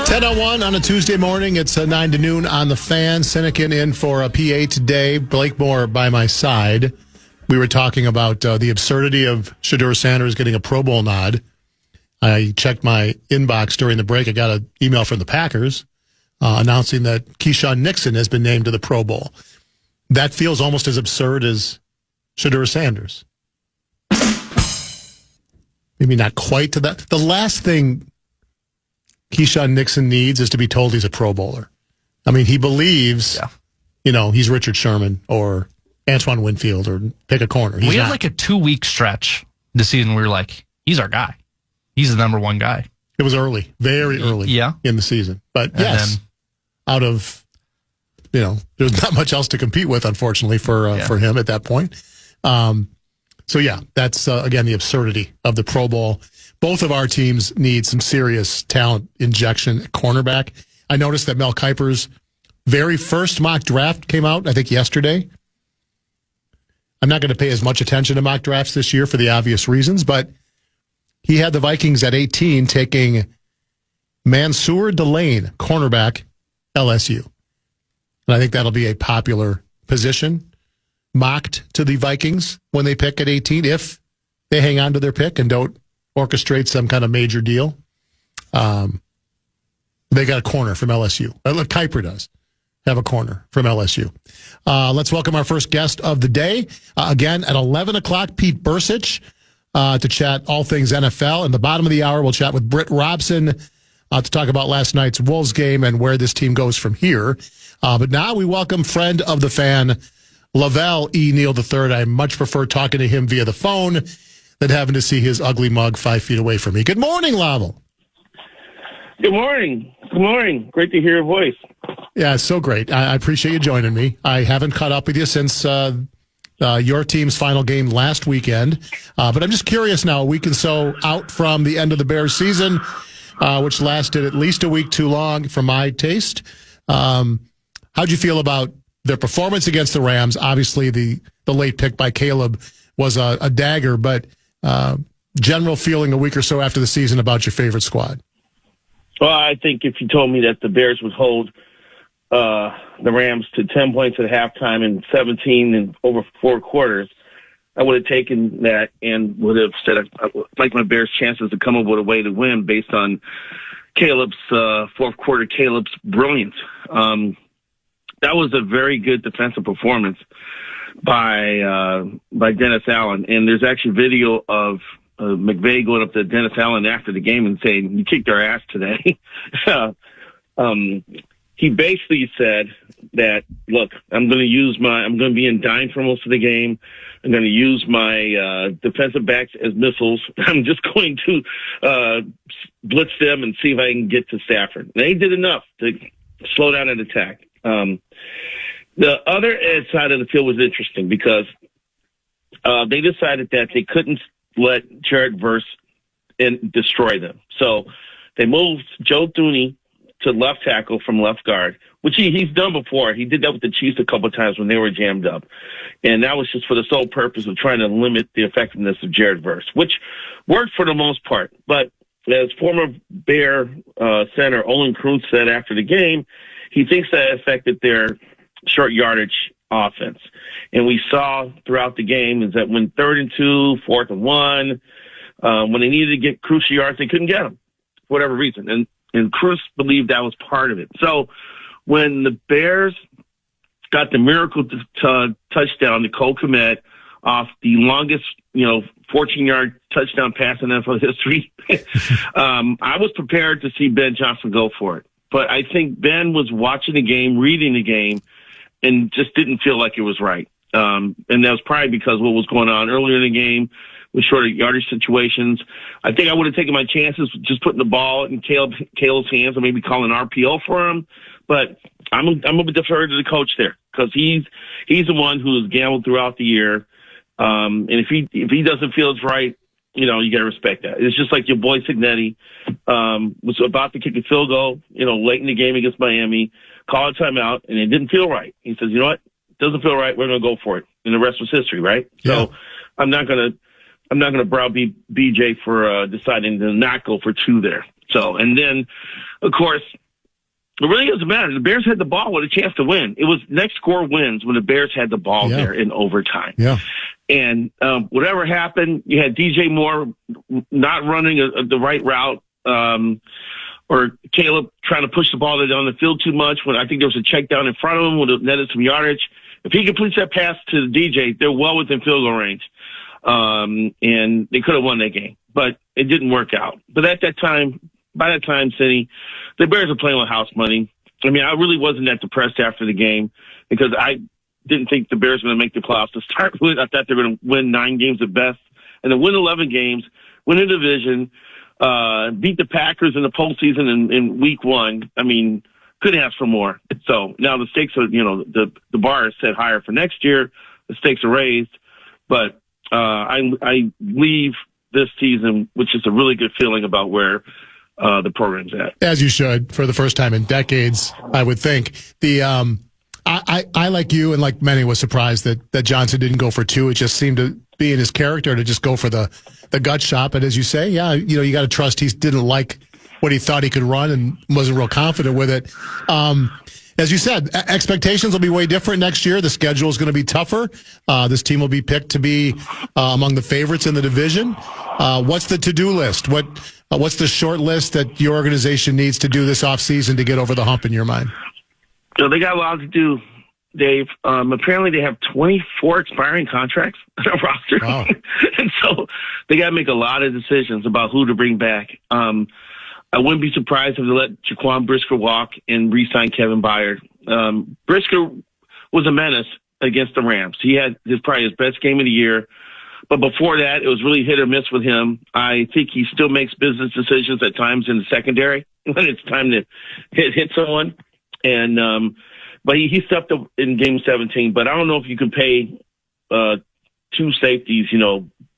10:01 on a Tuesday morning. It's 9 to noon on the Fan. Sinekin in for a PA today. Blake Moore by my side. We were talking about the absurdity of Shedeur Sanders getting a Pro Bowl nod. I checked my inbox during the break. I got an email from the Packers announcing that Keyshawn Nixon has been named to the Pro Bowl. That feels almost as absurd as Shedeur Sanders. Maybe not quite to that. The last thing Keyshawn Nixon needs is to be told he's a Pro Bowler. I mean, he believes, he's Richard Sherman or Antoine Winfield or pick a corner. We had like a 2-week stretch this season where we were like, he's our guy. He's the number one guy. It was early, very early in the season. But yes, out of, there's not much else to compete with, unfortunately, for him at that point. That's, again, the absurdity of the Pro Bowl. Both of our teams need some serious talent injection at cornerback. I noticed that Mel Kiper's very first mock draft came out, I think, yesterday. I'm not going to pay as much attention to mock drafts this year for the obvious reasons, but he had the Vikings at 18 taking Mansour Delane, cornerback, LSU. And I think that'll be a popular position mocked to the Vikings when they pick at 18, if they hang on to their pick and don't orchestrate some kind of major deal. They got a corner from LSU. Kiper does have a corner from LSU. Let's welcome our first guest of the day. Again, at 11 o'clock, Pete Bursich to chat all things NFL. In the bottom of the hour, we'll chat with Britt Robson to talk about last night's Wolves game and where this team goes from here. But now we welcome friend of the Fan, Lavelle E. Neal III. I much prefer talking to him via the phone than having to see his ugly mug 5 feet away from me. Good morning, Lavelle. Good morning. Good morning. Great to hear your voice. Yeah, it's so great. I appreciate you joining me. I haven't caught up with you since your team's final game last weekend. But I'm just curious now, a week and so out from the end of the Bears season, which lasted at least a week too long for my taste. How'd you feel about their performance against the Rams? Obviously, the late pick by Caleb was a dagger, but general feeling a week or so after the season about your favorite squad? Well, I think if you told me that the Bears would hold the Rams to 10 points at halftime and 17 in over 4 quarters, I would have taken that and would have said I like my Bears' chances to come up with a way to win based on Caleb's fourth quarter, Caleb's brilliance. That was a very good defensive performance by Dennis Allen, and there's actually video of McVay going up to Dennis Allen after the game and saying, "You kicked our ass today." He basically said that, "Look, I'm going to be in dime for most of the game. I'm going to use my defensive backs as missiles. I'm just going to blitz them and see if I can get to Stafford." They did enough to slow down an attack. The other side of the field was interesting because they decided that they couldn't let Jared Verse destroy them. So they moved Joe Thuney to left tackle from left guard, which he's done before. He did that with the Chiefs a couple of times when they were jammed up. And that was just for the sole purpose of trying to limit the effectiveness of Jared Verse, which worked for the most part. But as former Bear center Olin Kroon said after the game, he thinks that affected their short yardage offense. And we saw throughout the game is that when 3rd and 2, 4th and 1, when they needed to get crucial yards, they couldn't get them for whatever reason. And Cruz believed that was part of it. So when the Bears got the miracle touchdown to Cole Kmet off the longest, 14-yard touchdown pass in NFL history, I was prepared to see Ben Johnson go for it. But I think Ben was watching the game, reading the game, and just didn't feel like it was right. And that was probably because of what was going on earlier in the game with shorter yardage situations. I think I would have taken my chances with just putting the ball in Caleb's hands and maybe calling an RPO for him. But I'm going to defer to the coach there because he's the one who has gambled throughout the year. And if he doesn't feel it's right, you got to respect that. It's just like your boy Signetti was about to kick a field goal, late in the game against Miami, call a timeout, and it didn't feel right. He says, you know what? It doesn't feel right. We're going to go for it. And the rest was history, right? Yeah. So I'm not going to I'm not going to browbeat BJ for deciding to not go for 2 there. So, and then, of course, it really doesn't matter. The Bears had the ball with a chance to win. It was next score wins when the Bears had the ball there in overtime. Yeah. And whatever happened, you had DJ Moore not running the right route, or Caleb trying to push the ball down the field too much when I think there was a check down in front of him would have netted some yardage. If he completes that pass to the DJ, they're well within field goal range. And they could have won that game, but it didn't work out. But by that time, Cindy, the Bears were playing with house money. I mean, I really wasn't that depressed after the game because I didn't think the Bears were going to make the playoffs to start with. I thought they were going to win 9 games at best and then win 11 games, win a division, beat the Packers in the postseason in week 1. I mean, couldn't ask for more. So now the stakes are, the bar is set higher for next year. The stakes are raised, but I leave this season, which is a really good feeling about where the program's at. As you should, for the first time in decades, I would think. I like you and like many was surprised that Johnson didn't go for 2. It just seemed to be in his character to just go for the gut shot. But as you say, you got to trust he didn't like what he thought he could run and wasn't real confident with it. As you said, expectations will be way different next year. The schedule is going to be tougher. This team will be picked to be among the favorites in the division. What's the to-do list? What's the short list that your organization needs to do this offseason to get over the hump in your mind? So they got a lot to do, Dave. Apparently they have 24 expiring contracts on their roster. Wow. And so they got to make a lot of decisions about who to bring back. I wouldn't be surprised if they let Jaquan Brisker walk and re-sign Kevin Byard. Brisker was a menace against the Rams. He had probably his best game of the year. But before that, it was really hit or miss with him. I think he still makes business decisions at times in the secondary when it's time to hit someone. And but he stepped up in Game 17. But I don't know if you can pay 2 safeties,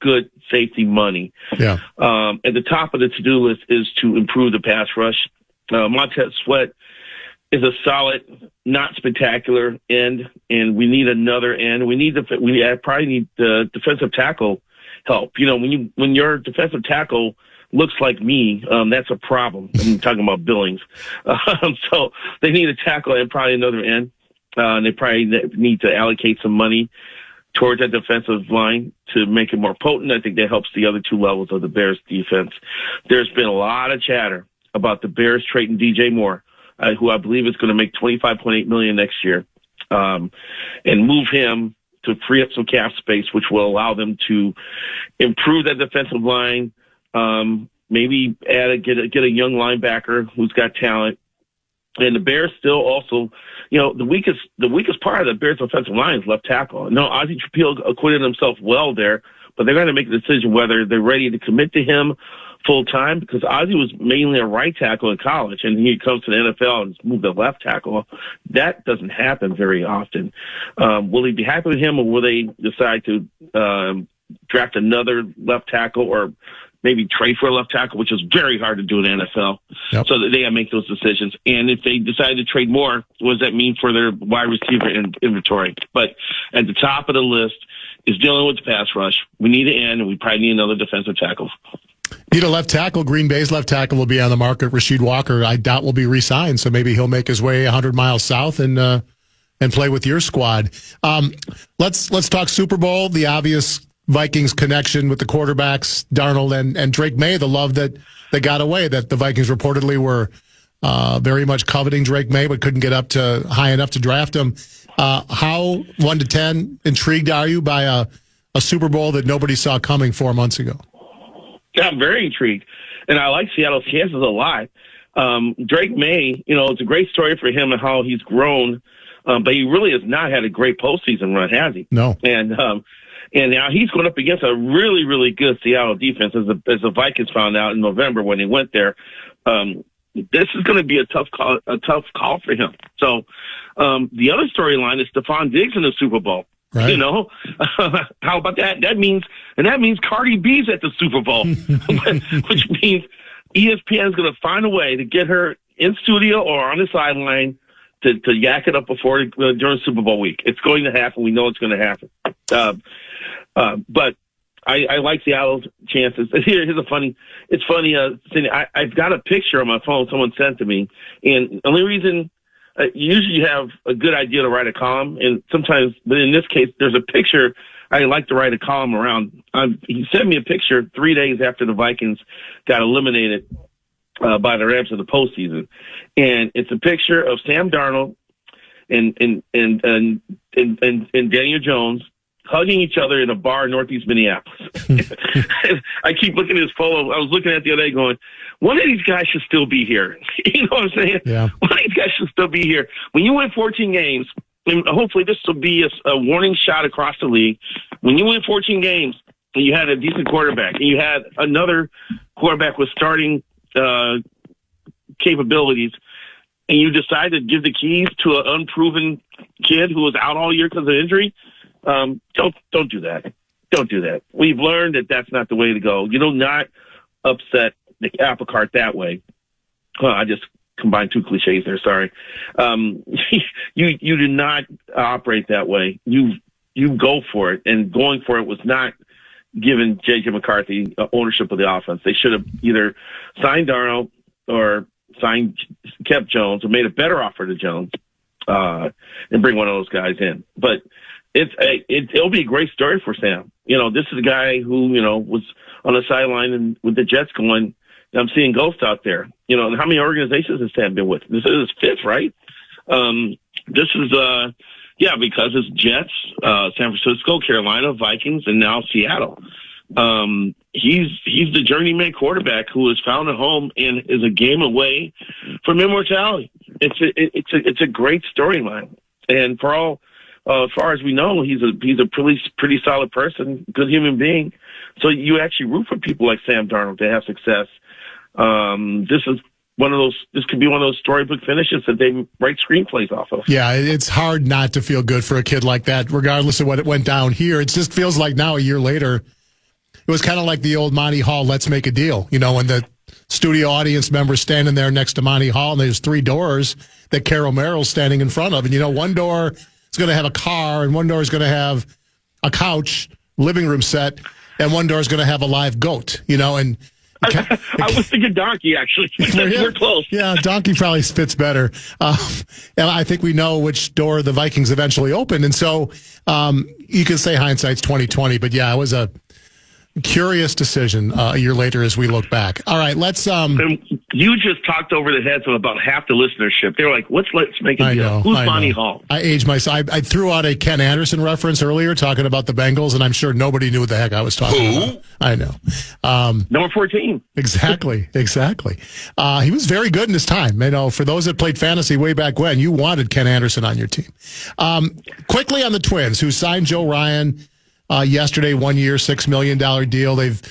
good safety money. Yeah. At the top of the to-do list is to improve the pass rush. Montez Sweat is a solid, not spectacular end, and we need another end. I probably need the defensive tackle help. When your defensive tackle looks like me, that's a problem. I'm talking about Billings. So they need a tackle and probably another end. And they probably need to allocate some money towards that defensive line to make it more potent. I think that helps the other 2 levels of the Bears defense. There's been a lot of chatter about the Bears trading DJ Moore, who I believe is going to make $25.8 million next year, and move him to free up some cap space, which will allow them to improve that defensive line. Maybe get a young linebacker who's got talent. And the Bears still also, the weakest part of the Bears offensive line is left tackle. No, Ozzie Trapil acquitted himself well there, but they're going to make a decision whether they're ready to commit to him full time, because Ozzie was mainly a right tackle in college, and he comes to the NFL and moved to left tackle. That doesn't happen very often. Will he be happy with him, or will they decide to draft another left tackle, or maybe trade for a left tackle, which is very hard to do in the NFL. Yep. So that they gotta make those decisions. And if they decide to trade more, what does that mean for their wide receiver inventory? But at the top of the list is dealing with the pass rush. We need an end, and we probably need another defensive tackle. Need a left tackle. Green Bay's left tackle will be on the market. Rasheed Walker, I doubt, will be re-signed, so maybe he'll make his way 100 miles south and play with your squad. Let's talk Super Bowl. The obvious Vikings connection with the quarterbacks, Darnold and Drake May, the love that got away, that the Vikings reportedly were very much coveting Drake May, but couldn't get up to high enough to draft him. How 1 to 10 intrigued are you by a Super Bowl that nobody saw coming 4 months ago? Yeah, I'm very intrigued. And I like Seattle's chances a lot. Drake May, it's a great story for him and how he's grown, but he really has not had a great postseason run, has he? No. And now he's going up against a really, really good Seattle defense, as the Vikings found out in November when they went there. This is going to be a tough call for him. So the other storyline is Stephon Diggs in the Super Bowl. Right. How about that? That means Cardi B's at the Super Bowl, which means ESPN is going to find a way to get her in studio or on the sideline to yak it up during Super Bowl week. It's going to happen. We know it's going to happen. But I like Seattle's chances. Here's a funny. It's funny. Cindy, I've got a picture on my phone someone sent to me, and the only reason usually you have a good idea to write a column, and sometimes, but in this case, there's a picture. I like to write a column around. He sent me a picture 3 days after the Vikings got eliminated by the Rams in the postseason, and it's a picture of Sam Darnold and Daniel Jones hugging each other in a bar in Northeast Minneapolis. I keep looking at his photo. I was looking at the other day going, one of these guys should still be here. You know what I'm saying? Yeah. One of these guys should still be here. When you win 14 games, and hopefully this will be a warning shot across the league, when you win 14 games and you had a decent quarterback and you had another quarterback with starting capabilities, and you decide to give the keys to an unproven kid who was out all year because of injury, don't do that. Don't do that. We've learned that that's not the way to go. You do not upset the apple cart that way. I just combined two cliches there. Sorry. You do not operate that way. You go for it, and going for it was not giving J.J. McCarthy ownership of the offense. They should have either signed Darnold or kept Jones, or made a better offer to Jones, and bring one of those guys in. But it'll be a great story for Sam. You know, this is a guy who, you know, was on the sideline and with the Jets going, I'm seeing ghosts out there. You know, and how many organizations has Sam been with? This is his fifth, right? This is, because it's Jets, San Francisco, Carolina, Vikings, and now Seattle. He's the journeyman quarterback who has found a home and is a game away from immortality. It's a great storyline, and for all as far as we know, he's a pretty solid person, good human being. So you actually root for people like Sam Darnold to have success. This could be one of those storybook finishes that they write screenplays off of. Yeah, it's hard not to feel good for a kid like that, regardless of what it went down here. It just feels like now, a year later, it was kind of like the old Monty Hall, let's make a deal. You know, when the studio audience member's standing there next to Monty Hall, and there's three doors that Carol Merrill's standing in front of. And, you know, one door is going to have a car, and one door is going to have a couch, living room set, and one door is going to have a live goat, you know, and I was thinking donkey, actually. We're close. Yeah, donkey probably fits better. And I think we know which door the Vikings eventually opened. And so you can say hindsight's 20/20, but yeah, it was a curious decision a year later as we look back. All right, let's you just talked over the heads of about half the listenership. They were like, let's make a deal. Who's Monty Hall? I aged myself. I threw out a Ken Anderson reference earlier talking about the Bengals, and I'm sure nobody knew what the heck I was talking about. I know. Number 14. Exactly. He was very good in his time. You know, for those that played fantasy way back when, you wanted Ken Anderson on your team. Quickly on the Twins, who signed Joe Ryan yesterday, 1 year, $6 million deal. They've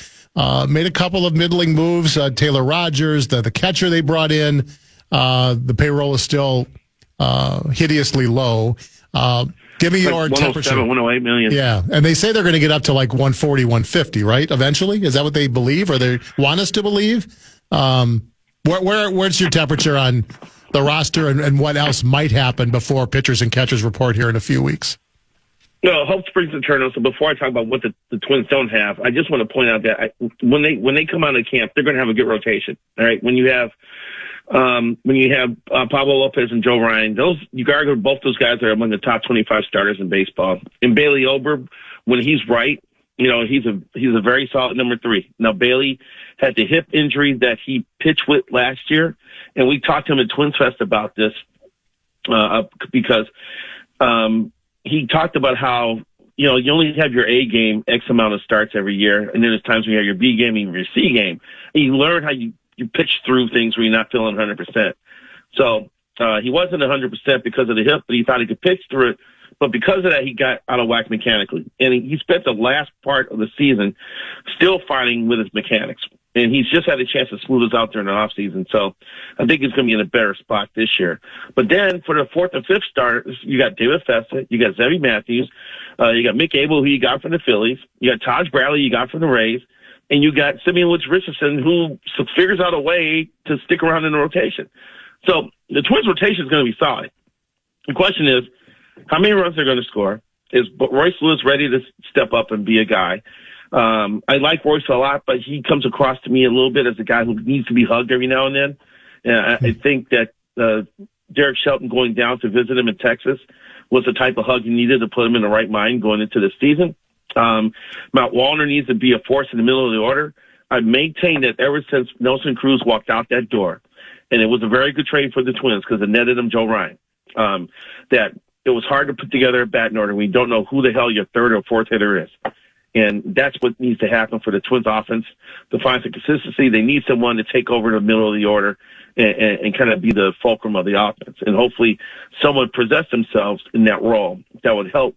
made a couple of middling moves. Taylor Rogers, the catcher they brought in. The payroll is still hideously low. Give me your temperature. 108 million. Yeah, and they say they're going to get up to like 140, 150, right? Eventually, is that what they believe, or they want us to believe? Where's your temperature on the roster, and what else might happen before pitchers and catchers report here in a few weeks? No, hope springs eternal. So before I talk about what the Twins don't have, I just want to point out that when they come out of camp, they're going to have a good rotation. All right, when you have Pablo Lopez and Joe Ryan, you got to argue both those guys are among the top 25 starters in baseball. And Bailey Ober, when he's right, you know, he's a very solid number 3. Now Bailey had the hip injury that he pitched with last year, and we talked to him at Twins Fest about this because he talked about how, you know, you only have your A game X amount of starts every year, and then there's times when you have your B game and your C game, and you learn how you pitch through things where you're not feeling 100%. So he wasn't 100% because of the hip, but he thought he could pitch through it. But because of that, he got out of whack mechanically. And he spent the last part of the season still fighting with his mechanics. And he's just had a chance to smooth us out during the offseason. So I think he's going to be in a better spot this year. But then for the 4th and 5th starters, you got David Festa, you got Zebby Matthews, you got Mick Abel, who you got from the Phillies, you got Taj Bradley, you got from the Rays, and you got Simeon Woods Richardson, who figures out a way to stick around in the rotation. So the Twins rotation is going to be solid. The question is, how many runs they're going to score? Is Royce Lewis ready to step up and be a guy? I like Royce a lot, but he comes across to me a little bit as a guy who needs to be hugged every now and then. And I think that Derek Shelton going down to visit him in Texas was the type of hug he needed to put him in the right mind going into the season. Matt Wallner needs to be a force in the middle of the order. I've maintained that ever since Nelson Cruz walked out that door, and it was a very good trade for the Twins because it netted him Joe Ryan, that it was hard to put together a batting order when you don't know who the hell your third or fourth hitter is. And that's what needs to happen for the Twins offense to find some consistency. They need someone to take over the middle of the order and kind of be the fulcrum of the offense. And hopefully someone possess themselves in that role that would help.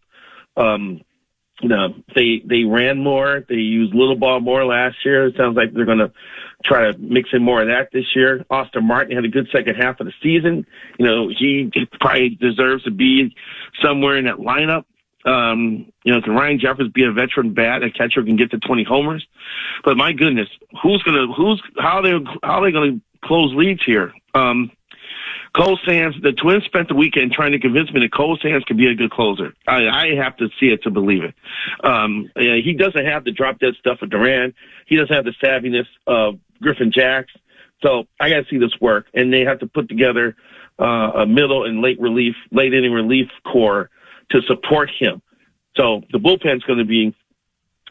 They ran more. They used little ball more last year. It sounds like they're going to try to mix in more of that this year. Austin Martin had a good second half of the season. He probably deserves to be somewhere in that lineup. Can Ryan Jeffers be a veteran bat, a catcher who can get to 20 homers? But my goodness, how are they going to close leads here? Cole Sands, the Twins spent the weekend trying to convince me that Cole Sands could be a good closer. I have to see it to believe it. He doesn't have the drop dead stuff of Duran. He doesn't have the savviness of Griffin Jacks. So I got to see this work, and they have to put together a middle and late inning relief core to support him. So the bullpen's going to be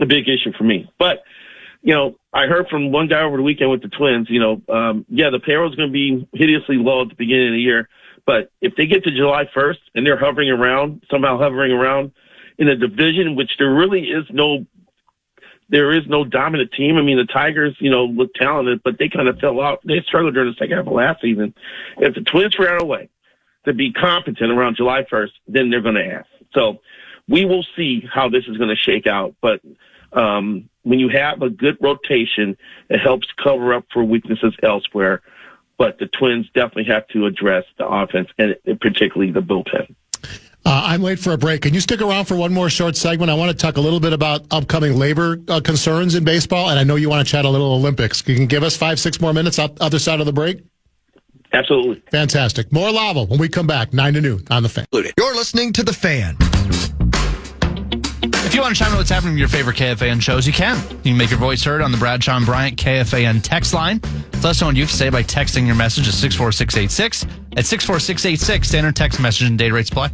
a big issue for me. But I heard from one guy over the weekend with the Twins, the payroll's going to be hideously low at the beginning of the year. But if they get to July 1st and they're somehow hovering around in a division in which there is no dominant team. I mean, the Tigers, look talented, but they kind of fell out. They struggled during the second half of last season. If the Twins figure out a way to be competent around July 1st, then they're going to ask. So we will see how this is going to shake out. But when you have a good rotation, it helps cover up for weaknesses elsewhere. But the Twins definitely have to address the offense and particularly the bullpen. I'm late for a break. Can you stick around for one more short segment? I want to talk a little bit about upcoming labor concerns in baseball, and I know you want to chat a little Olympics. You can give us 5-6 more minutes other side of the break? Absolutely. Fantastic. More Lavelle when we come back, 9 to noon on The Fan. You're listening to The Fan. If you want to chime in what's happening in your favorite KFAN shows, you can. You can make your voice heard on the Bradshaw and Bryant KFAN text line. Let us know what you have to say by texting your message at 64686. At 64686, standard text message and data rates apply.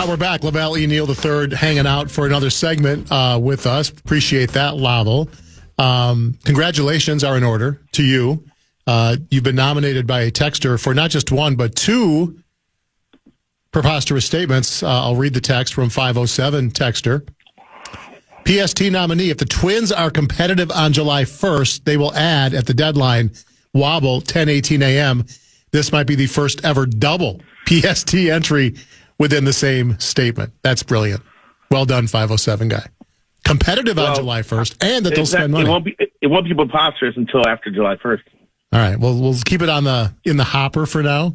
We're back. Lavelle E. Neal III hanging out for another segment with us. Appreciate that, Lavelle. Congratulations are in order to you. You've been nominated by a texter for not just one, but two preposterous statements. I'll read the text from 507 texter. PST nominee, if the Twins are competitive on July 1st, they will add at the deadline wobble 10:18 a.m. This might be the first ever double PST entry within the same statement. That's brilliant. Well done, 507 guy. Competitive on July 1st, and that they'll spend money. It won't be preposterous until after July 1st. All right. Well, we'll keep it in the hopper for now,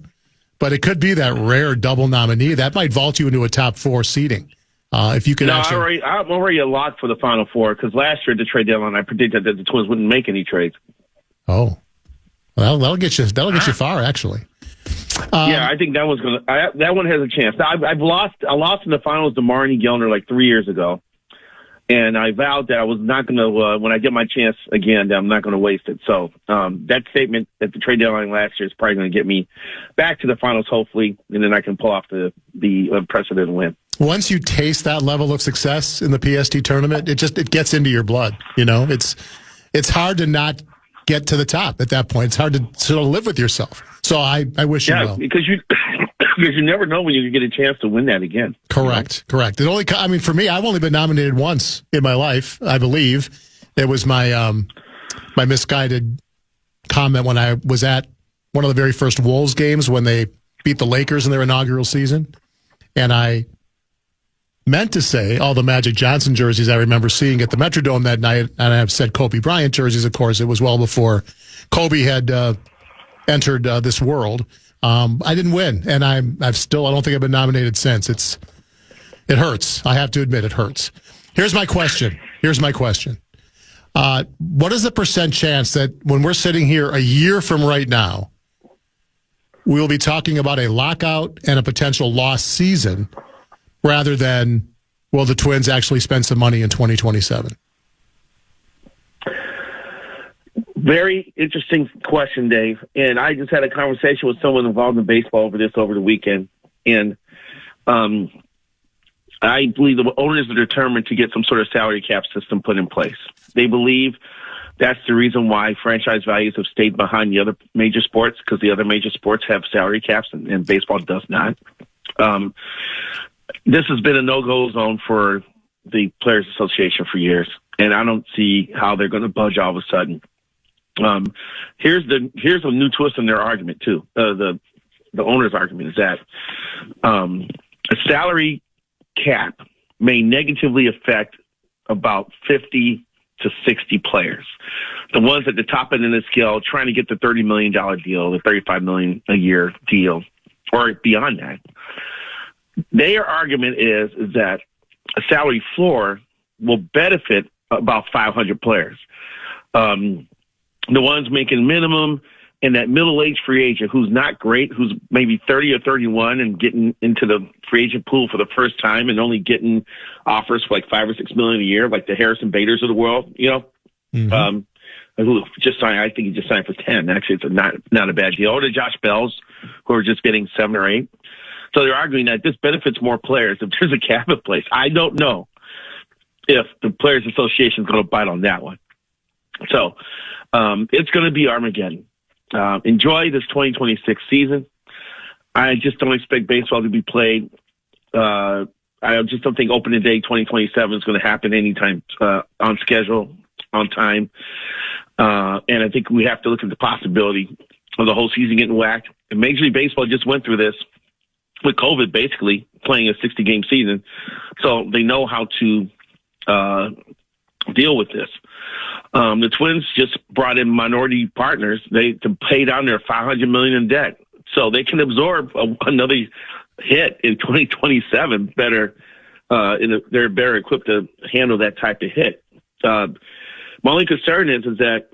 but it could be that rare double nominee that might vault you into a top 4 seating. If you can. No, I'm already a lock for the Final Four because last year at the trade deadline, I predicted that the Twins wouldn't make any trades. Oh, well, that'll get you far, actually. I think that one's that one has a chance. I lost in the finals to Marnie Gellner like 3 years ago. And I vowed that I was not going to, when I get my chance again, that I'm not going to waste it. So that statement at the trade deadline last year is probably going to get me back to the finals, hopefully, and then I can pull off the unprecedented win. Once you taste that level of success in the PST tournament, it gets into your blood. It's hard to not get to the top at that point. It's hard to sort of live with yourself. So I wish you well. Because you never know when you can get a chance to win that again. Correct. For me, I've only been nominated once in my life, I believe. It was my misguided comment when I was at one of the very first Wolves games when they beat the Lakers in their inaugural season. And I meant to say all the Magic Johnson jerseys I remember seeing at the Metrodome that night, and I've said Kobe Bryant jerseys, of course. It was well before Kobe had entered this world. I didn't win, and I don't think I've been nominated since. It hurts. I have to admit, it hurts. Here's my question. What is the % chance that when we're sitting here a year from right now, we'll be talking about a lockout and a potential lost season rather than, will the Twins actually spend some money in 2027? Very interesting question, Dave. And I just had a conversation with someone involved in baseball over the weekend. And I believe the owners are determined to get some sort of salary cap system put in place. They believe that's the reason why franchise values have stayed behind the other major sports, because the other major sports have salary caps and baseball does not. This has been a no-go zone for the Players Association for years, and I don't see how they're going to budge all of a sudden. Here's a new twist in their argument too. The owner's argument is that a salary cap may negatively affect about 50 to 60 players. The ones at the top end of the scale trying to get the $30 million deal, the $35 million a year deal, or beyond that. Their argument is that a salary floor will benefit about 500 players. The ones making minimum and that middle-aged free agent who's not great, who's maybe 30 or 31 and getting into the free agent pool for the first time and only getting offers for like $5 or $6 million a year, like the Harrison Baders of the world, you know, who just signed. I think he just signed for 10. Actually, it's not a bad deal. Or the Josh Bells, who are just getting 7 or 8. So they're arguing that this benefits more players if there's a cap in place. I don't know if the Players Association is going to bite on that one. So it's going to be Armageddon. Enjoy this 2026 season. I just don't expect baseball to be played. I just don't think opening day 2027 is going to happen anytime on schedule, on time. And I think we have to look at the possibility of the whole season getting whacked. And Major League Baseball just went through this with COVID, basically playing a 60-game season. So they know how to deal with this. The Twins just brought in minority partners to pay down their $500 million in debt, so they can absorb another hit in 2027. They're better equipped to handle that type of hit. My only concern is that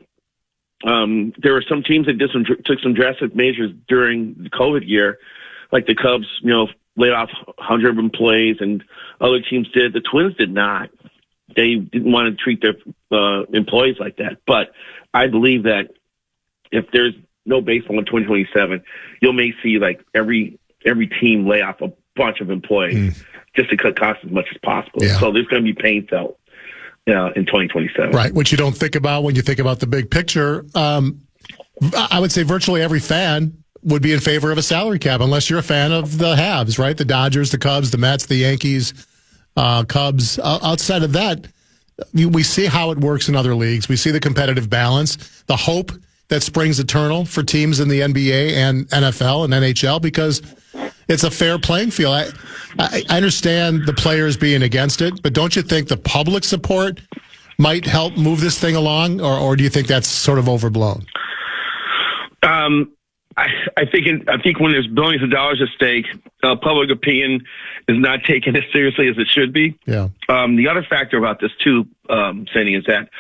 there were some teams that took some drastic measures during the COVID year, like the Cubs, laid off 100 employees, and other teams did. The Twins did not. They didn't want to treat their employees like that. But I believe that if there's no baseball in 2027, you may see like every team lay off a bunch of employees just to cut costs as much as possible. Yeah. So there's going to be pain felt in 2027. Right, which you don't think about when you think about the big picture. I would say virtually every fan would be in favor of a salary cap, unless you're a fan of the haves, right? The Dodgers, the Cubs, the Mets, the Yankees, Cubs. Outside of that, we see how it works in other leagues. We see the competitive balance, the hope that springs eternal for teams in the NBA and NFL and NHL, because it's a fair playing field. I understand the players being against it, but don't you think the public support might help move this thing along, or do you think that's sort of overblown? I think when there's billions of dollars at stake, public opinion is not taken as seriously as it should be. Yeah. The other factor about this too, Sandy, is that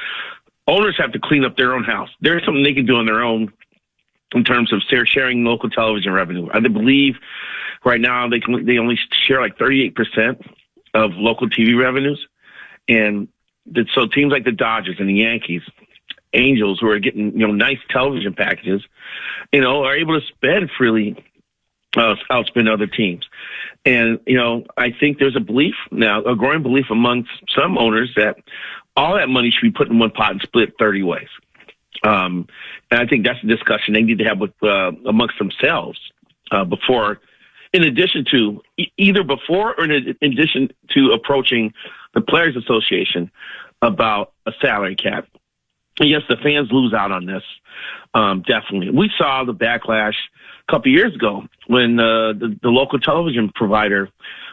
owners have to clean up their own house. There's something they can do on their own in terms of sharing local television revenue. I believe right now they only share like 38% of local TV revenues, and so teams like the Dodgers and the Yankees, Angels, who are getting nice television packages, are able to spend freely, outspend other teams. And I think there's a belief now, a growing belief amongst some owners, that all that money should be put in one pot and split 30 ways. And I think that's a discussion they need to have with amongst themselves before, in addition to either before or in addition to approaching the Players Association about a salary cap. Yes, the fans lose out on this, definitely. We saw the backlash a couple of years ago when the local television provider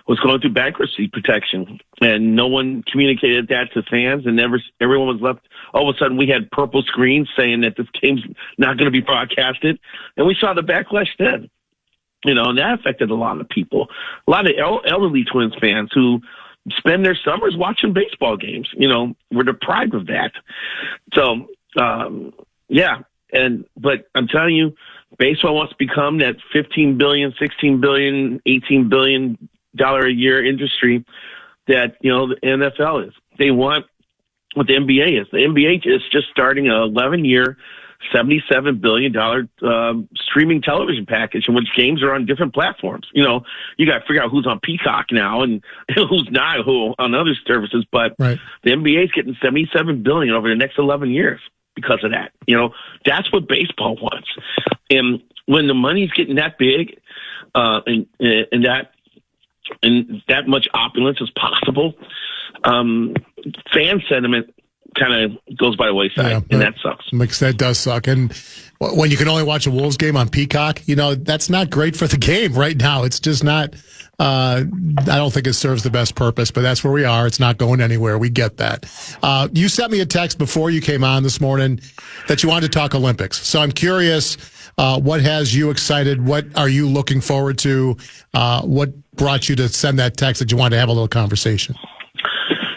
was going through bankruptcy protection, and no one communicated that to fans, and everyone was left. All of a sudden, we had purple screens saying that this game's not going to be broadcasted, and we saw the backlash then. And that affected a lot of people, a lot of elderly Twins fans who spend their summers watching baseball games. We're deprived of that. So, but I'm telling you, baseball wants to become that $15 billion, $16 billion, $18 billion a year industry that, the NFL is. They want what the NBA is. The NBA is just starting an 11-year, $77 billion streaming television package in which games are on different platforms. You got to figure out who's on Peacock now and who's not, who on other services. But right. The NBA is getting $77 billion over the next 11 years because of that. That's what baseball wants. And when the money's getting that big, and that much opulence is possible, fan sentiment kind of goes by the wayside, and that sucks. That does suck. And when you can only watch a Wolves game on Peacock, that's not great for the game right now. It's just not. I don't think it serves the best purpose, but that's where we are. It's not going anywhere. We get that. You sent me a text before you came on this morning that you wanted to talk Olympics. So I'm curious, what has you excited? What are you looking forward to? What brought you to send that text that you wanted to have a little conversation?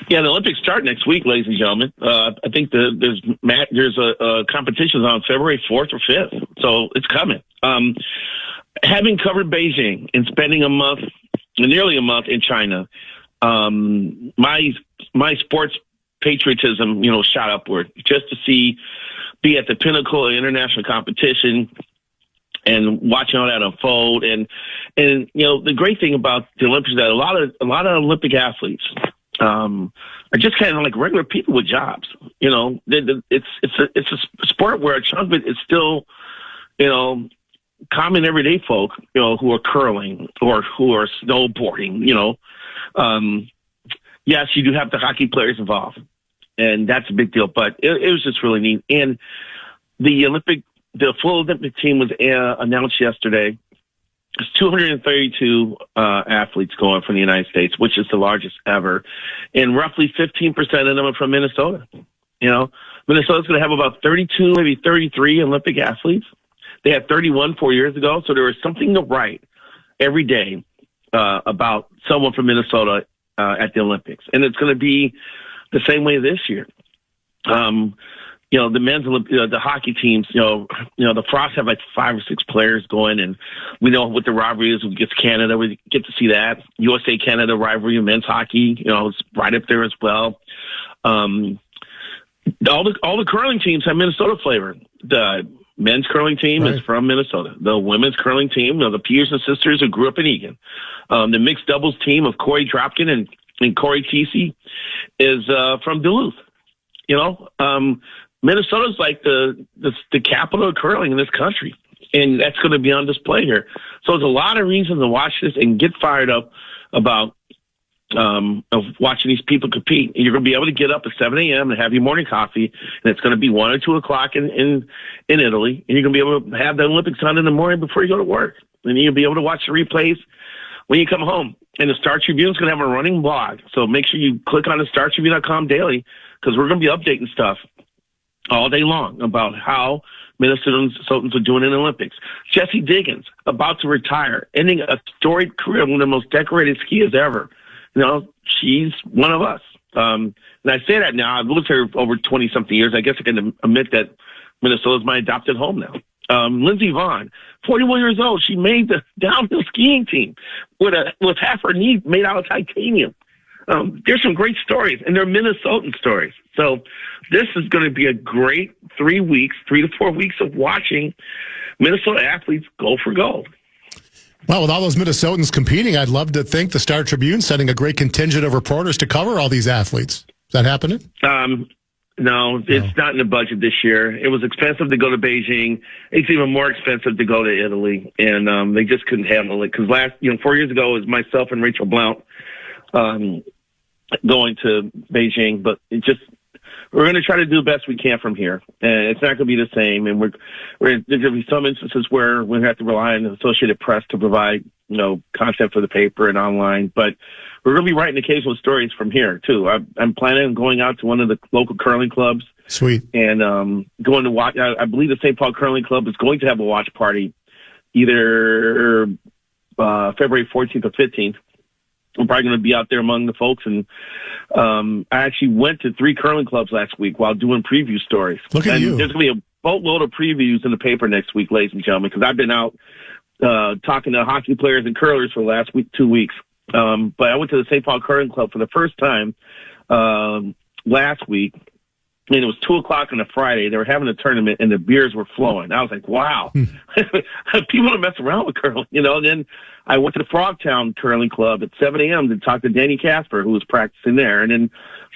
Yeah, the Olympics start next week, ladies and gentlemen. I think there's a competition on February 4th or 5th, so it's coming. Having covered Beijing and spending nearly a month in China, my sports patriotism, shot upward just to be at the pinnacle of international competition and watching all that unfold. And the great thing about the Olympics is that a lot of Olympic athletes are just kind of like regular people with jobs. It's a sport where a chunk of it is still, common everyday folk, who are curling or who are snowboarding. Yes, you do have the hockey players involved, and that's a big deal. But it was just really neat. And the full Olympic team was announced yesterday. There's 232 athletes going from the United States, which is the largest ever, and roughly 15% of them are from Minnesota. Minnesota's going to have about 32, maybe 33 Olympic athletes. They had 31 4 years ago, so there was something to write every day about someone from Minnesota at the Olympics, and it's going to be the same way this year. The men's, the hockey teams, the Frost have like 5 or 6 players going, and we know what the rivalry is against Canada. We get to see that USA-Canada rivalry in men's hockey, it's right up there as well. All the curling teams have Minnesota flavor. The men's curling team is from Minnesota. The women's curling team, the Peterson sisters who grew up in Eagan. The mixed doubles team of Corey Dropkin and Corey Kesey is from Duluth. Minnesota's like the capital of curling in this country, and that's going to be on display here. So there's a lot of reasons to watch this and get fired up about of watching these people compete. And you're going to be able to get up at 7 a.m. and have your morning coffee, and it's going to be 1 or 2 o'clock in Italy, and you're going to be able to have the Olympics on in the morning before you go to work, and you'll be able to watch the replays when you come home. And the Star Tribune is going to have a running blog, so make sure you click on the StarTribune.com daily, because we're going to be updating stuff all day long about how Minnesotans are doing in the Olympics. Jessie Diggins, about to retire, ending a storied career, one of the most decorated skiers ever. She's one of us. And I say that now. I've lived here over 20-something years. I guess I can admit that Minnesota's my adopted home now. Lindsey Vonn, 41 years old. She made the downhill skiing team with half her knee made out of titanium. There's some great stories, and they're Minnesotan stories. So this is going to be a great 3 to 4 weeks of watching Minnesota athletes go for gold. Well, with all those Minnesotans competing, I'd love to think the Star Tribune sending a great contingent of reporters to cover all these athletes. Is that happening? No, it's not in the budget this year. It was expensive to go to Beijing. It's even more expensive to go to Italy, and they just couldn't handle it. Because 4 years ago, it was myself and Rachel Blount going to Beijing, but we're going to try to do the best we can from here. And it's not going to be the same. And there's going to be some instances where we have to rely on the Associated Press to provide, content for the paper and online. But we're going to be writing occasional stories from here too. I'm planning on going out to one of the local curling clubs. Sweet. And going to watch. I believe the St. Paul Curling Club is going to have a watch party either February 14th or 15th. I'm probably going to be out there among the folks. And I actually went to 3 curling clubs last week while doing preview stories. Look at you. There's going to be a boatload of previews in the paper next week, ladies and gentlemen, because I've been out talking to hockey players and curlers for the last 2 weeks. But I went to the St. Paul Curling Club for the first time last week. And it was 2:00 on a Friday. They were having a tournament, and the beers were flowing. I was like, wow. People don't mess around with curling, And then I went to the Frogtown Curling Club at 7 a.m. to talk to Danny Casper, who was practicing there. And then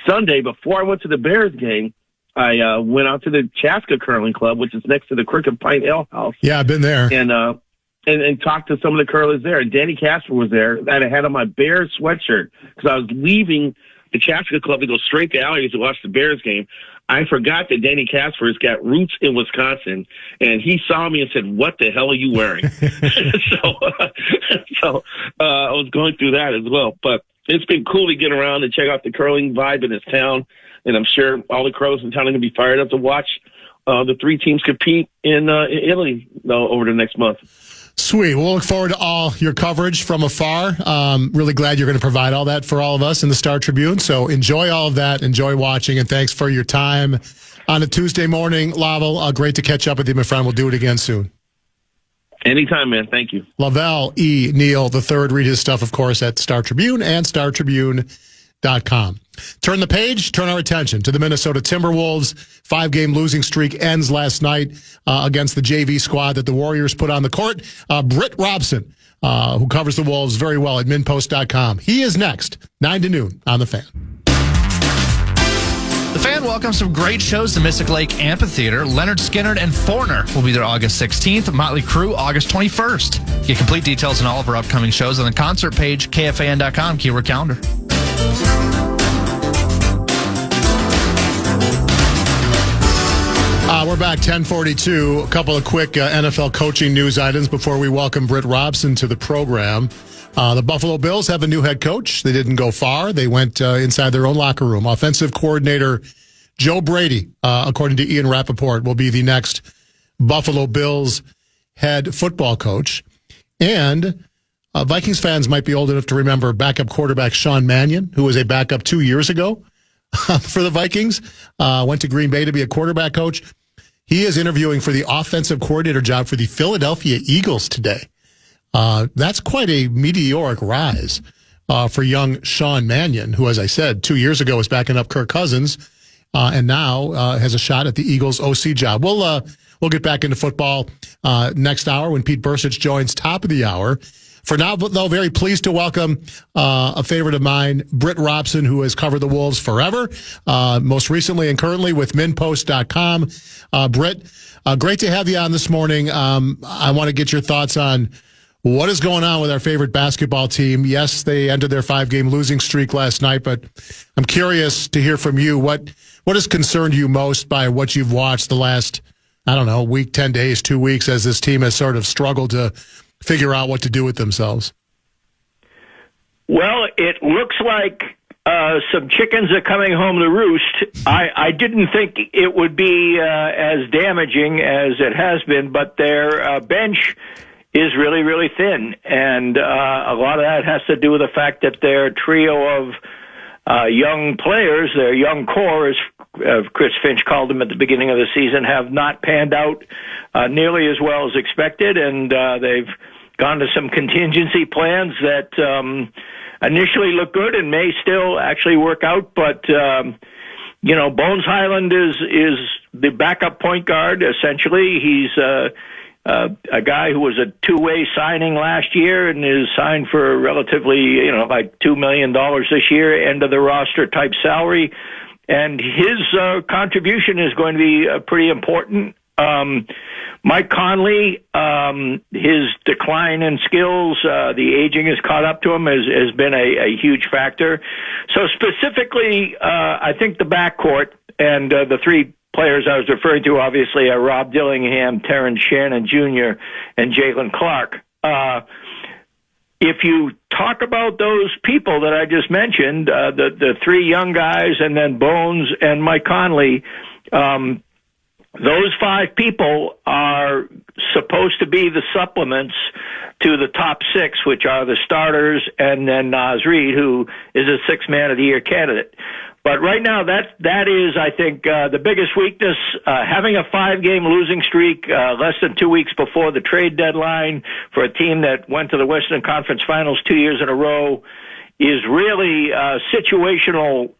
Sunday, before I went to the Bears game, I went out to the Chaska Curling Club, which is next to the Crooked Pint Ale House. Yeah, I've been there. And talked to some of the curlers there. And Danny Casper was there. I had on my Bears sweatshirt because I was leaving the Chaska Club to go straight to Allergies to watch the Bears game. I forgot that Danny Casper's got roots in Wisconsin, and he saw me and said, "What the hell are you wearing?" so I was going through that as well. But it's been cool to get around and check out the curling vibe in this town, and I'm sure all the curlers in town are going to be fired up to watch the 3 teams compete in Italy over the next month. Sweet. We'll look forward to all your coverage from afar. Really glad you're going to provide all that for all of us in the Star Tribune. So enjoy all of that. Enjoy watching. And thanks for your time on a Tuesday morning. Lavelle, great to catch up with you, my friend. We'll do it again soon. Anytime, man. Thank you. Lavelle E. Neal III. Read his stuff, of course, at Star Tribune and StarTribune.com. Turn the page, turn our attention to the Minnesota Timberwolves. 5-game losing streak ends last night against the JV squad that the Warriors put on the court. Britt, Robson, who covers the Wolves very well at MinPost.com. He is next, 9 to noon on The Fan. The Fan welcomes some great shows to Mystic Lake Amphitheater. Leonard Skinner and Foreigner will be there August 16th. Motley Crue, August 21st. Get complete details on all of our upcoming shows on the concert page, KFAN.com, keyword calendar. We're back, 10:42. A couple of quick NFL coaching news items before we welcome Britt Robson to the program. The Buffalo Bills have a new head coach. They didn't go far. They went inside their own locker room. Offensive coordinator Joe Brady, according to Ian Rappaport, will be the next Buffalo Bills head football coach. And Vikings fans might be old enough to remember backup quarterback Sean Mannion, who was a backup 2 years ago for the Vikings, went to Green Bay to be a quarterback coach. He is interviewing for the offensive coordinator job for the Philadelphia Eagles today. That's quite a meteoric rise for young Sean Mannion, who, as I said, 2 years ago was backing up Kirk Cousins, and now has a shot at the Eagles OC job. We'll get back into football next hour when Pete Bursich joins top of the hour. For now, though, very pleased to welcome a favorite of mine, Britt Robson, who has covered the Wolves forever, most recently and currently with MinPost.com. Britt, great to have you on this morning. I want to get your thoughts on what is going on with our favorite basketball team. Yes, they ended their 5-game losing streak last night, but I'm curious to hear from you. What has concerned you most by what you've watched the last, week, 10 days, 2 weeks, as this team has sort of struggled to figure out what to do with themselves? Well, it looks like some chickens are coming home to roost. I didn't think it would be as damaging as it has been, but their bench is really, really thin. And a lot of that has to do with the fact that their trio of young players, their young core, as Chris Finch called them at the beginning of the season, have not panned out nearly as well as expected, and they've gone to some contingency plans that initially look good and may still actually work out. But Bones Highland is the backup point guard. Essentially, he's a guy who was a two-way signing last year and is signed for relatively, like $2 million this year, end of the roster type salary. And his contribution is going to be pretty important. Mike Conley, his decline in skills, the aging has caught up to him, has been a huge factor. So specifically, I think the backcourt and the 3 players I was referring to, obviously, are Rob Dillingham, Terrence Shannon Jr., and Jalen Clark. If you talk about those people that I just mentioned, the 3 young guys and then Bones and Mike Conley, those 5 people are supposed to be the supplements to the top 6, which are the starters, and then Naz Reid, who is a 6th Man of the Year candidate. But right now, that is, I think, the biggest weakness. Having a 5-game losing streak less than 2 weeks before the trade deadline for a team that went to the Western Conference Finals 2 years in a row is really a situational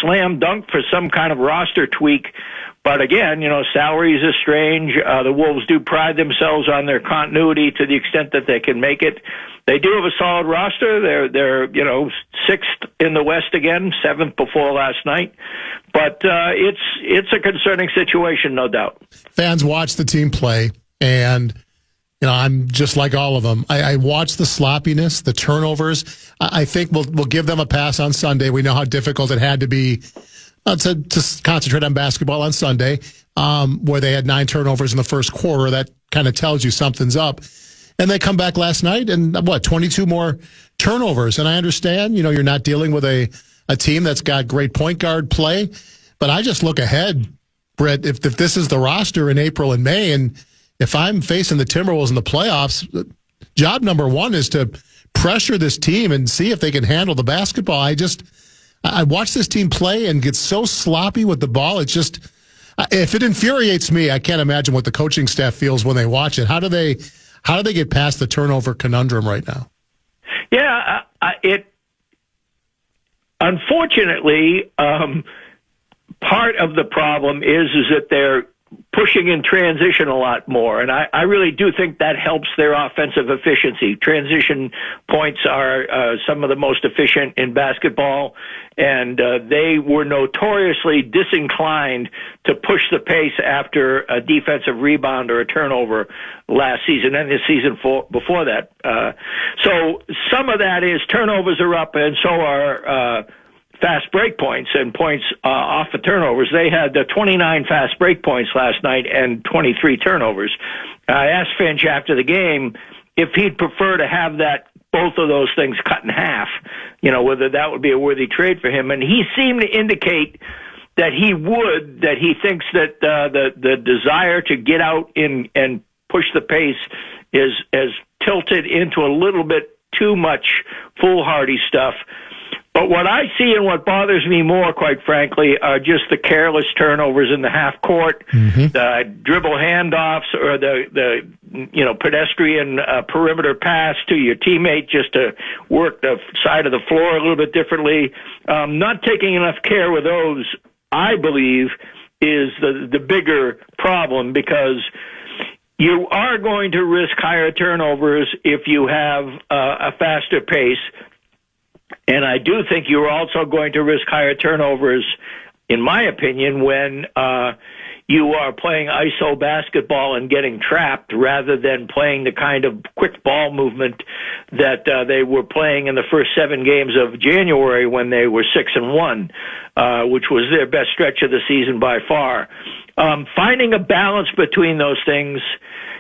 slam dunk for some kind of roster tweak. But again, salaries are strange. The Wolves do pride themselves on their continuity to the extent that they can make it. They do have a solid roster. They're 6th in the West again, 7th before last night. But it's a concerning situation, no doubt. Fans watch the team play, and I'm just like all of them. I watch the sloppiness, the turnovers. I think we'll give them a pass on Sunday. We know how difficult it had to be to concentrate on basketball on Sunday, where they had 9 turnovers in the first quarter. That kind of tells you something's up. And they come back last night and 22 more turnovers. And I understand, you're not dealing with a team that's got great point guard play. But I just look ahead, Britt, if this is the roster in April and May, and if I'm facing the Timberwolves in the playoffs, job number 1 is to pressure this team and see if they can handle the basketball. I watch this team play and get so sloppy with the ball. It's just, if it infuriates me, I can't imagine what the coaching staff feels when they watch it. How do they get past the turnover conundrum right now? Yeah, unfortunately, part of the problem is that they're pushing in transition a lot more, and I really do think that helps their offensive efficiency. Transition points are some of the most efficient in basketball, and they were notoriously disinclined to push the pace after a defensive rebound or a turnover last season and the season before that. So some of that is turnovers are up, and so are fast break points and points off the turnovers. They had 29 fast break points last night and 23 turnovers. I asked Finch after the game if he'd prefer to have both of those things cut in half, whether that would be a worthy trade for him. And he seemed to indicate that he would, that he thinks that the desire to get out and push the pace is tilted into a little bit too much foolhardy stuff. But what I see and what bothers me more, quite frankly, are just the careless turnovers in the half court, the dribble handoffs, or the pedestrian perimeter pass to your teammate just to work the side of the floor a little bit differently. Not taking enough care with those, I believe, is the bigger problem, because you are going to risk higher turnovers if you have a faster pace. And I do think you're also going to risk higher turnovers, in my opinion, when you are playing iso basketball and getting trapped rather than playing the kind of quick ball movement that they were playing in the first 7 games of January when they were 6-1, which was their best stretch of the season by far. Finding a balance between those things.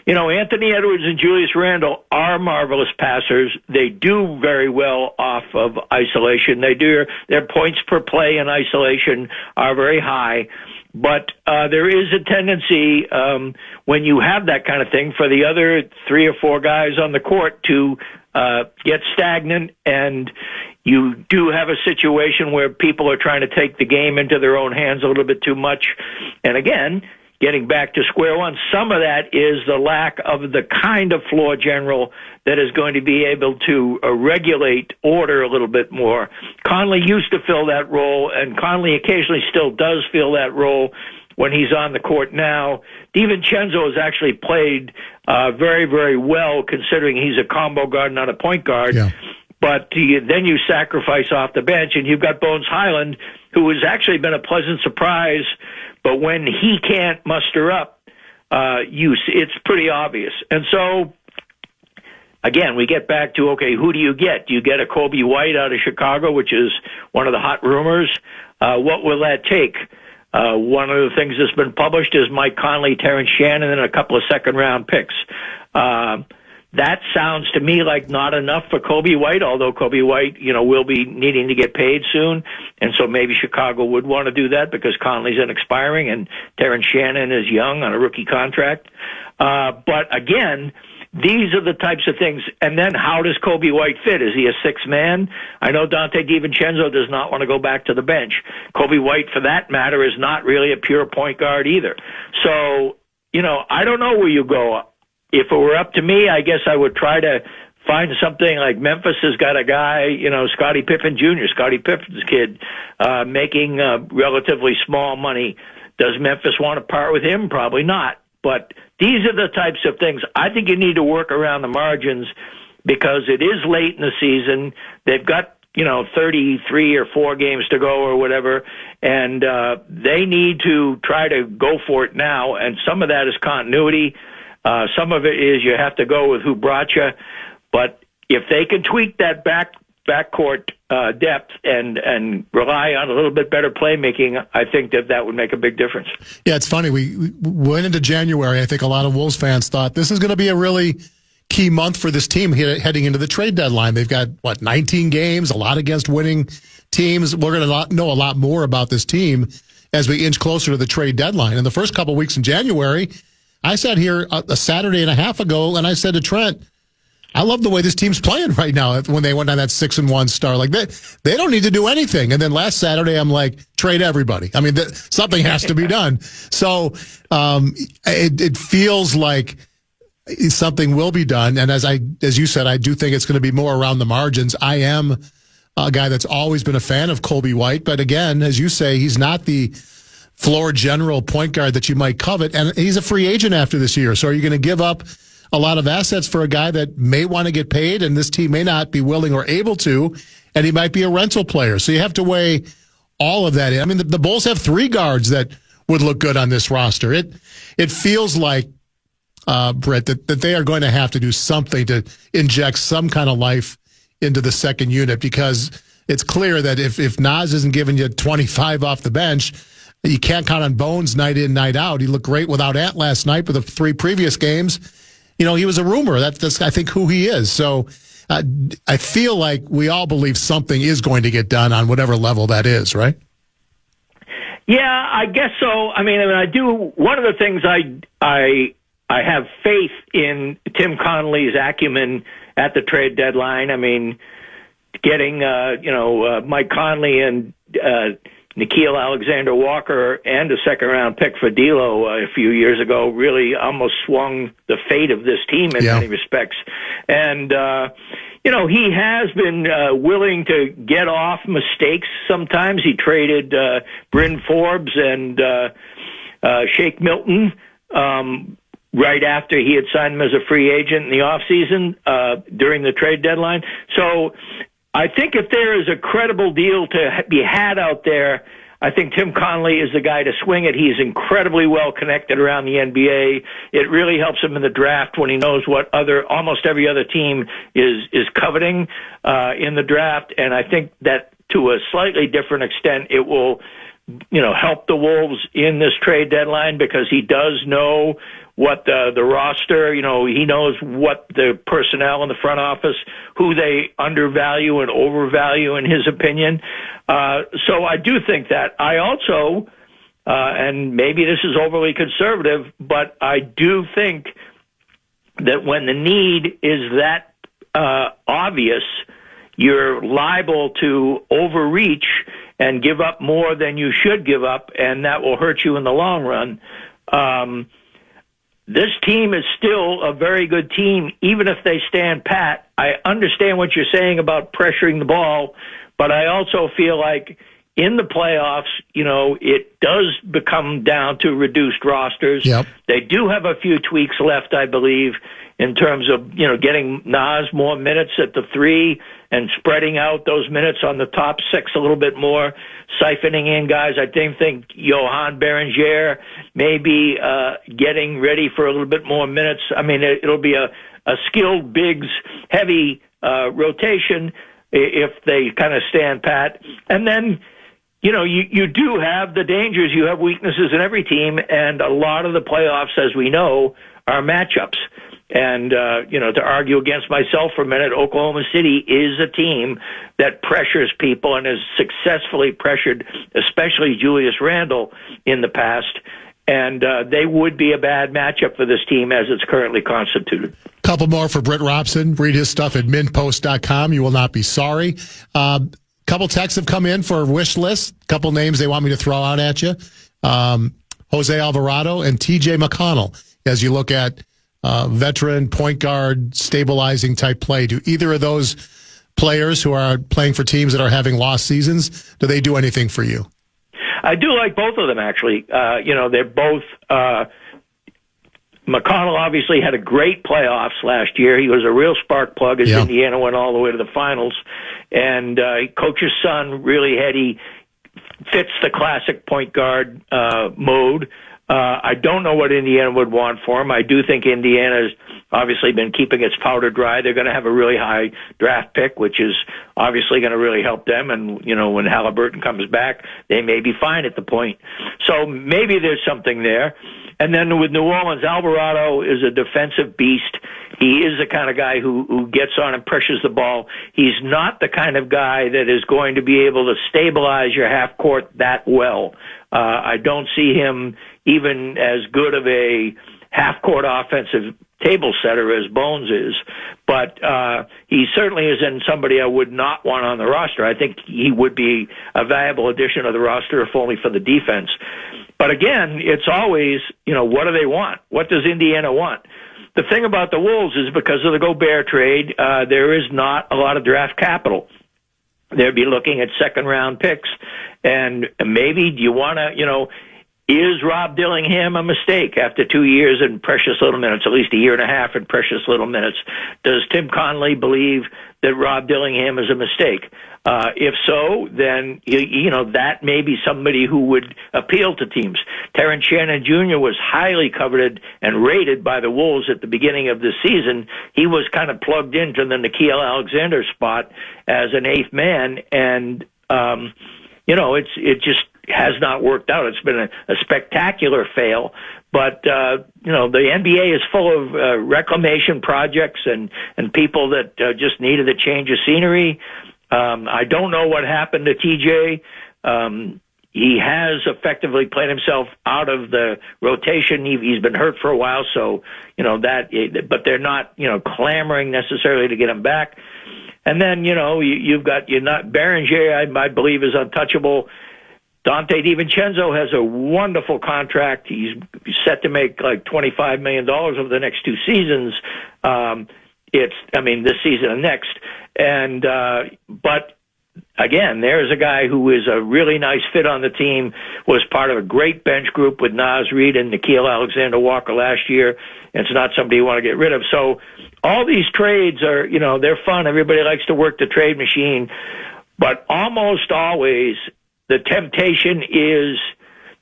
Anthony Edwards and Julius Randle are marvelous passers. They do very well off of isolation. Their points per play in isolation are very high. But there is a tendency when you have that kind of thing for the other 3 or 4 guys on the court to get stagnant, and you do have a situation where people are trying to take the game into their own hands a little bit too much. And again, getting back to square one, some of that is the lack of the kind of floor general that is going to be able to regulate order a little bit more. Conley used to fill that role, and Conley occasionally still does fill that role when he's on the court now. DiVincenzo has actually played very, very well, considering he's a combo guard, not a point guard. Yeah. But then you sacrifice off the bench, and you've got Bones Highland, who has actually been a pleasant surprise. But when he can't muster up, it's pretty obvious. And so, again, we get back to, okay, who do you get? Do you get a Kobe White out of Chicago, which is one of the hot rumors? What will that take? One of the things that's been published is Mike Conley, Terrence Shannon, and a couple of second-round picks. That sounds to me like not enough for Kobe White, although Kobe White, will be needing to get paid soon. And so maybe Chicago would want to do that because Conley's expiring and Terrence Shannon is young on a rookie contract. But again, these are the types of things. And then how does Kobe White fit? Is he a sixth man? I know Dante DiVincenzo does not want to go back to the bench. Kobe White, for that matter, is not really a pure point guard either. So, I don't know where you go. If it were up to me, I guess I would try to find something like Memphis has got a guy, Scottie Pippen Jr., Scottie Pippen's kid, making relatively small money. Does Memphis want to part with him? Probably not. But these are the types of things I think you need to work around the margins because it is late in the season. They've got 33 or 4 games to go or whatever, and they need to try to go for it now. And some of that is continuity. Some of it is you have to go with who brought you. But if they can tweak that backcourt depth and rely on a little bit better playmaking, I think that would make a big difference. Yeah, it's funny. We went into January. I think a lot of Wolves fans thought this is going to be a really key month for this team heading into the trade deadline. They've got, 19 games, a lot against winning teams. We're going to know a lot more about this team as we inch closer to the trade deadline. In the first couple of weeks in January, I sat here a Saturday and a half ago, and I said to Trent, I love the way this team's playing right now when they went on that 6-1 start. Like, they don't need to do anything. And then last Saturday, I'm like, trade everybody. I mean, something has to be done. So it feels like something will be done. And as you said, I do think it's going to be more around the margins. I am a guy that's always been a fan of Kobe White. But again, as you say, he's not the floor general point guard that you might covet. And he's a free agent after this year. So are you going to give up a lot of assets for a guy that may want to get paid and this team may not be willing or able to, and he might be a rental player? So you have to weigh all of that in. I mean, the Bulls have 3 guards that would look good on this roster. It feels like, Britt, that they are going to have to do something to inject some kind of life into the second unit because it's clear that if Nas isn't giving you 25 off the bench, you can't count on Bones night in, night out. He looked great without Ant last night, but the 3 previous games, he was a rumor. That's I think, who he is. So I feel like we all believe something is going to get done on whatever level that is, right? Yeah, I guess so. I mean, I do. One of the things I have faith in Tim Connelly's acumen at the trade deadline. I mean, getting Mike Conley and Nikhil Alexander-Walker and a second-round pick for D'Lo a few years ago really almost swung the fate of this team in many respects. And, he has been willing to get off mistakes sometimes. He traded Bryn Forbes and Shake Milton right after he had signed him as a free agent in the offseason during the trade deadline. So I think if there is a credible deal to be had out there, I think Tim Connelly is the guy to swing it. He's incredibly well connected around the NBA. It really helps him in the draft when he knows what almost every other team is coveting in the draft. And I think that to a slightly different extent, it will, help the Wolves in this trade deadline because he does know what the roster, he knows what the personnel in the front office, who they undervalue and overvalue in his opinion. So I do think that. I also, and maybe this is overly conservative, but I do think that when the need is that obvious, you're liable to overreach and give up more than you should give up, and that will hurt you in the long run. This team is still a very good team, even if they stand pat. I understand what you're saying about pressuring the ball, but I also feel like in the playoffs, it does become down to reduced rosters. Yep. They do have a few tweaks left, I believe, in terms of, getting Nas more minutes at the 3 and spreading out those minutes on the top 6 a little bit more, siphoning in guys. I think Johan Berenger may be getting ready for a little bit more minutes. I mean, it'll be a skilled bigs heavy rotation if they kind of stand pat. And then, you do have the dangers. You have weaknesses in every team, and a lot of the playoffs, as we know, are matchups. And, to argue against myself for a minute, Oklahoma City is a team that pressures people and has successfully pressured, especially Julius Randle in the past. And they would be a bad matchup for this team as it's currently constituted. Couple more for Britt Robson. Read his stuff at mintpost.com. You will not be sorry. Couple texts have come in for a wish list. Couple names they want me to throw out at you. Jose Alvarado and TJ McConnell. As you look at veteran point guard stabilizing type play, do either of those players who are playing for teams that are having lost seasons, do they do anything for you? I do like both of them, actually. They're both. McConnell obviously had a great playoffs last year. He was a real spark plug as Indiana went all the way to the finals. And coach's son, really heady, fits the classic point guard mode. I don't know what Indiana would want for him. I do think Indiana's obviously been keeping its powder dry. They're going to have a really high draft pick, which is obviously going to really help them. And, when Halliburton comes back, they may be fine at the point. So maybe there's something there. And then with New Orleans, Alvarado is a defensive beast. He is the kind of guy who gets on and pressures the ball. He's not the kind of guy that is going to be able to stabilize your half court that well. I don't see him even as good of a half court offensive table setter as Bones is, but he certainly isn't somebody I would not want on the roster. I think he would be a valuable addition to the roster if only for the defense. But again, it's always, what do they want? What does Indiana want? The thing about the Wolves is because of the Gobert trade, there is not a lot of draft capital. They'd be looking at second-round picks, and maybe do you want to, is Rob Dillingham a mistake after 2 years in precious little minutes, at least a year and a half in precious little minutes? Does Tim Connelly believe that Rob Dillingham is a mistake? If so, then, that may be somebody who would appeal to teams. Terrence Shannon Jr. was highly coveted and rated by the Wolves at the beginning of the season. He was kind of plugged into the Nickeil Alexander spot as an eighth man, and, it just has not worked out. It's been a spectacular fail. But, the NBA is full of reclamation projects and people that just needed a change of scenery. I don't know what happened to TJ. He has effectively played himself out of the rotation. He's been hurt for a while, so, but they're not, clamoring necessarily to get him back. And then, you've got, Berenger, I believe, is untouchable. Dante DiVincenzo has a wonderful contract. He's set to make like $25 million over the next two seasons. This season and next. And, but again, there's a guy who is a really nice fit on the team, was part of a great bench group with Naz Reid and Nickeil Alexander-Walker last year. It's not somebody you want to get rid of. So all these trades are, they're fun. Everybody likes to work the trade machine. But almost always the temptation is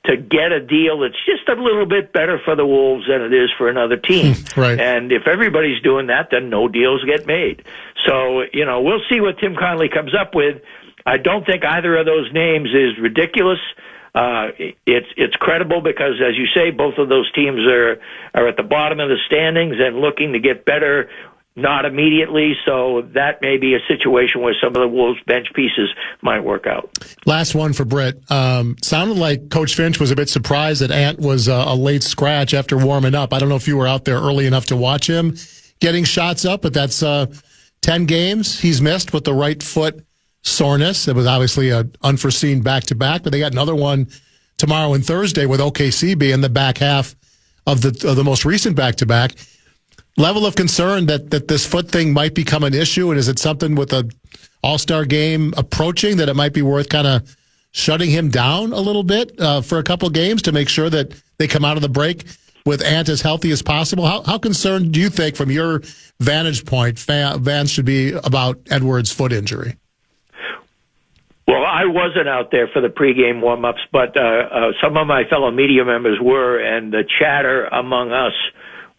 to get a deal that's just a little bit better for the Wolves than it is for another team. Right. And if everybody's doing that, then no deals get made. So, we'll see what Tim Connelly comes up with. I don't think either of those names is ridiculous. It's credible because, as you say, both of those teams are at the bottom of the standings and looking to get better. Not immediately, so that may be a situation where some of the Wolves' bench pieces might work out. Last one for Britt. Sounded like Coach Finch was a bit surprised that Ant was a late scratch after warming up. I don't know if you were out there early enough to watch him getting shots up, but that's 10 games he's missed with the right foot soreness. It was obviously an unforeseen back-to-back, but they got another one tomorrow and Thursday with OKC being the back half of the most recent back-to-back. Level of concern that this foot thing might become an issue, and is it something with the All-Star game approaching that it might be worth kind of shutting him down a little bit for a couple games to make sure that they come out of the break with Ant as healthy as possible? How concerned do you think, from your vantage point, fans should be about Edwards' foot injury? Well, I wasn't out there for the pregame warm-ups, but some of my fellow media members were, and the chatter among us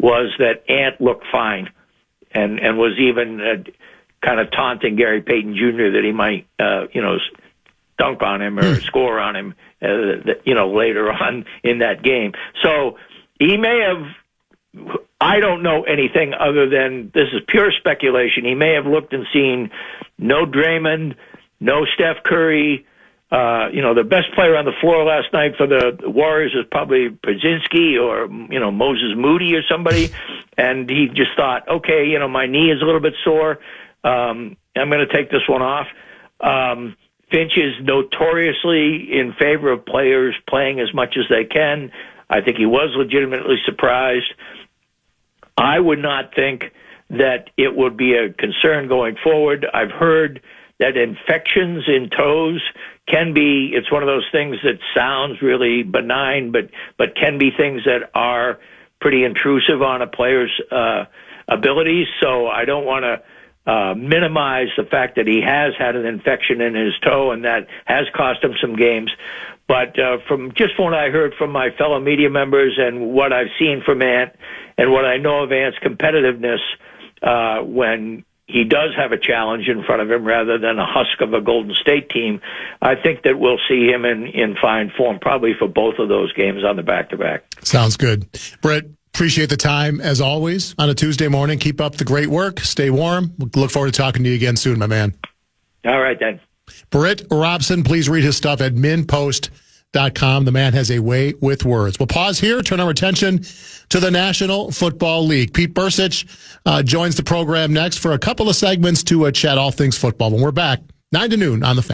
was that Ant looked fine and was even kind of taunting Gary Payton Jr. that he might, dunk on him or score on him, later on in that game. So he may have I don't know anything other than this is pure speculation. He may have looked and seen no Draymond, no Steph Curry. The best player on the floor last night for the Warriors is probably Brzezinski or, Moses Moody or somebody. And he just thought, okay, my knee is a little bit sore. I'm going to take this one off. Finch is notoriously in favor of players playing as much as they can. I think he was legitimately surprised. I would not think that it would be a concern going forward. I've heard that infections in toes it's one of those things that sounds really benign, but can be things that are pretty intrusive on a player's abilities. So I don't want to minimize the fact that he has had an infection in his toe, and that has cost him some games. But from what I heard from my fellow media members and what I've seen from Ant and what I know of Ant's competitiveness, when he does have a challenge in front of him rather than a husk of a Golden State team, I think that we'll see him in fine form probably for both of those games on the back-to-back. Sounds good. Britt, appreciate the time as always on a Tuesday morning. Keep up the great work. Stay warm. Look forward to talking to you again soon, my man. All right, then. Britt Robson, please read his stuff at minpost.com. The man has a way with words. We'll pause here, turn our attention to the National Football League. Pete Bursich joins the program next for a couple of segments to chat all things football. When we're back, 9 to noon on the Fan.